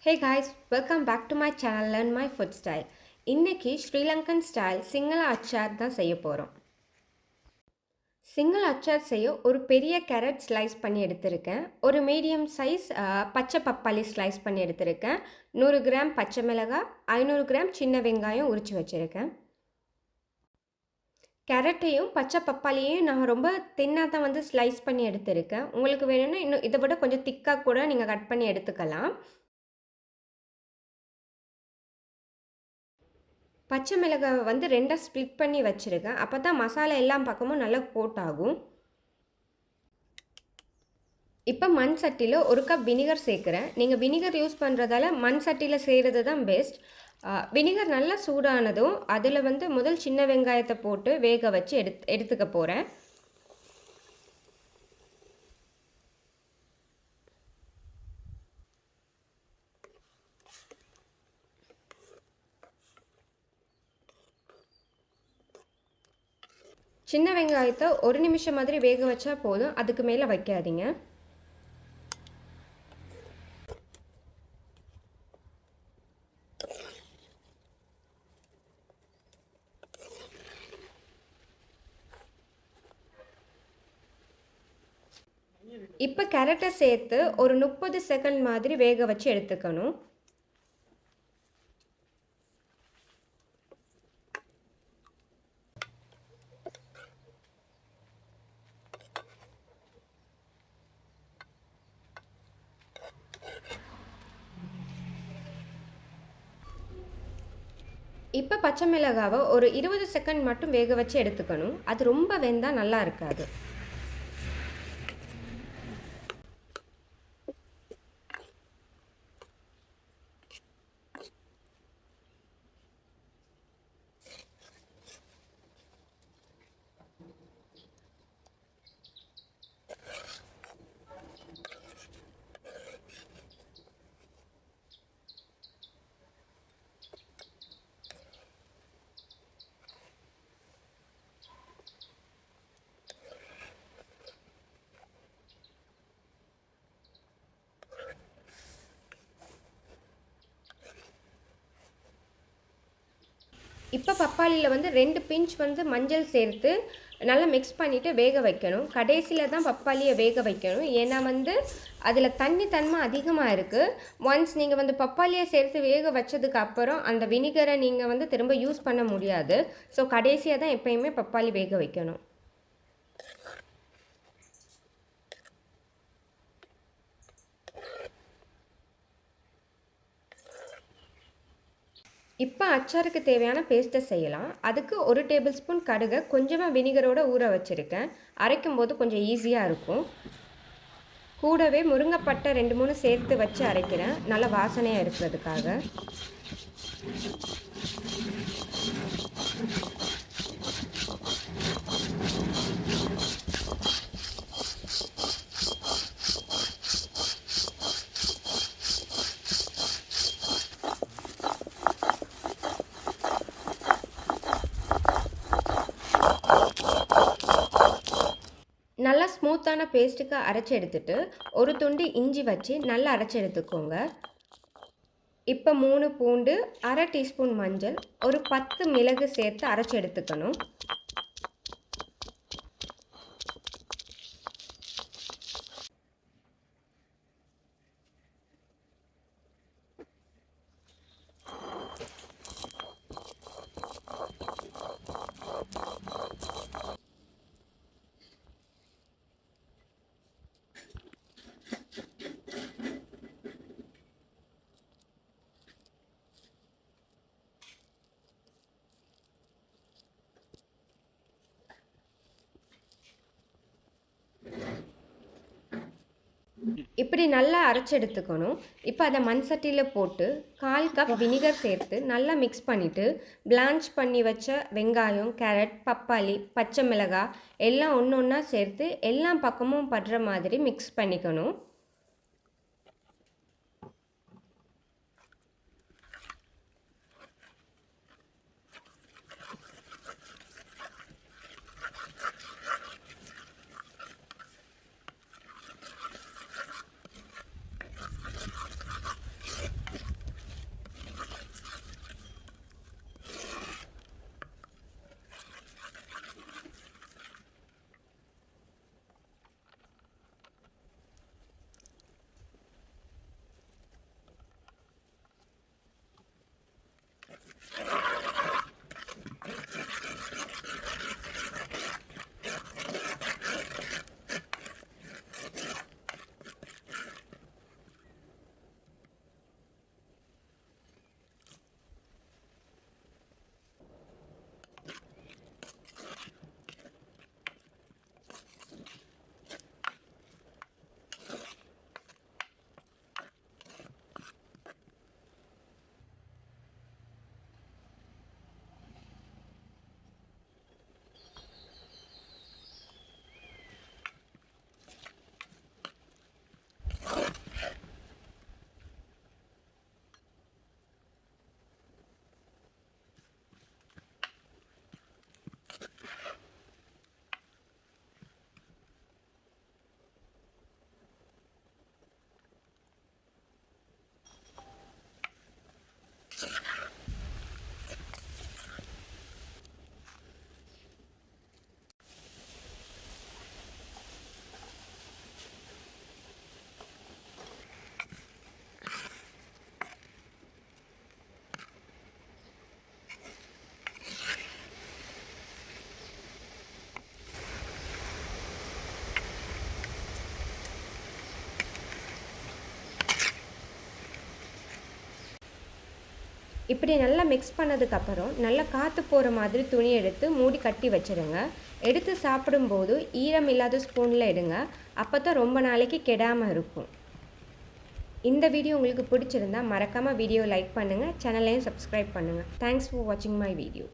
Hey guys, welcome back to my channel Learn My Food Style. இன்னைக்கு Sri Lankan style Sinhala அச்சார் தான் செய்ய போகிறோம். சிங்கள அச்சார் செய்ய ஒரு பெரிய கேரட் ஸ்லைஸ் பண்ணி எடுத்திருக்கேன். ஒரு மீடியம் சைஸ் பச்சை பப்பாளி ஸ்லைஸ் பண்ணி எடுத்திருக்கேன். 100 கிராம் பச்சை மிளகாய், 500 கிராம் சின்ன வெங்காயம் உரித்து வச்சுருக்கேன். கேரட்டையும் பச்சை பப்பாளியையும் நான் ரொம்ப தின்னாக தான் ஸ்லைஸ் பண்ணி எடுத்திருக்கேன். உங்களுக்கு வேணும்னா இன்னும் இதை விட கொஞ்சம் திக்காக கூட நீங்கள் கட் பண்ணி எடுத்துக்கலாம். பச்சை மிளகாய் ரெண்டாக ஸ்ப்ளிட் பண்ணி வச்சுருக்கேன். அப்போ தான் மசாலா எல்லாம் பக்கமும் நல்லா கோட் ஆகும். இப்போ மண் சட்டியில் 1 கப் வினிகர் சேர்க்குறேன். நீங்கள் வினிகர் யூஸ் பண்ணுறதால மண் சட்டியில் செய்கிறது தான் பெஸ்ட். வினிகர் நல்லா சூடானதும் அதில் முதல் சின்ன வெங்காயத்தை போட்டு வேக வச்சு எடுத்துக்க போகிறேன். சின்ன வெங்காயத்தை 1 நிமிஷம் மாதிரி வேக வச்சா போதும், அதுக்கு மேலே வைக்காதீங்க. இப்போ கேரட்டை சேர்த்து ஒரு 30 செகண்ட் மாதிரி வேக வச்சு எடுத்துக்கணும். இப்போ பச்சை மிளகாவை ஒரு 20 செகண்ட் மட்டும் வேக வச்சு எடுத்துக்கணும். அது ரொம்ப வெந்தால் நல்லா இருக்காது. இப்போ பப்பாளியில் 2 பிஞ்ச் மஞ்சள் சேர்த்து நல்லா மிக்ஸ் பண்ணிவிட்டு வேக வைக்கணும். கடைசியில் தான் பப்பாளியை வேக வைக்கணும். ஏன்னா அதில் தன்மை அதிகமாக இருக்குது. ஒன்ஸ் நீங்கள் பப்பாளியை சேர்த்து வேக வச்சதுக்கு அப்புறம் அந்த வினிகரை நீங்கள் திரும்ப யூஸ் பண்ண முடியாது. ஸோ கடைசியாக தான் எப்பயுமே பப்பாளி வேக வைக்கணும். இப்போ அச்சாருக்கு தேவையான பேஸ்ட்டை செய்யலாம். அதுக்கு 1 டேபிள் ஸ்பூன் கடுகை கொஞ்சமாக வினிகரோடு ஊற வச்சுருக்கேன். அரைக்கும் போது கொஞ்சம் ஈஸியாக இருக்கும். கூடவே முருங்கைப்பட்டை 2-3 சேர்த்து வச்சு அரைக்கிறேன், நல்ல வாசனையாக இருக்கிறதுக்காக. நல்லா ஸ்மூத்தான பேஸ்ட்டுக்கு அரைச்சி எடுத்துட்டு ஒரு துண்டு இஞ்சி வச்சு நல்லா அரைச்சி எடுத்துக்கோங்க. இப்போ 3 பூண்டு, 1/2 டீஸ்பூன் மஞ்சள், ஒரு 10 மிளகு சேர்த்து அரைச்சி எடுத்துக்கணும். இப்படி நல்லா அரைச்சி எடுத்துக்கணும். இப்போ அதை மண் சட்டியில் போட்டு 1/4 கப் வினிகர் சேர்த்து நல்லா மிக்ஸ் பண்ணிவிட்டு பிளான்ச் பண்ணி வச்ச வெங்காயம், கேரட், பப்பாளி, பச்சை மிளகாய் எல்லாம் ஒன்று ஒன்றா சேர்த்து எல்லா பக்கமும் படுற மாதிரி மிக்ஸ் பண்ணிக்கணும். இப்படி நல்லா மிக்ஸ் பண்ணதுக்கப்புறம் நல்லா காற்று போகிற மாதிரி துணி எடுத்து மூடி கட்டி வச்சுருங்க. எடுத்து சாப்பிடும்போது ஈரம் இல்லாத ஸ்பூனில் எடுங்க. அப்போ தான் ரொம்ப நாளைக்கு கெடாமல் இருக்கும். இந்த வீடியோ உங்களுக்கு பிடிச்சிருந்தா மறக்காமல் வீடியோ லைக் பண்ணுங்கள், சேனலையும் சப்ஸ்கிரைப் பண்ணுங்கள். தேங்க்ஸ் ஃபார் வாட்சிங் மை வீடியோ.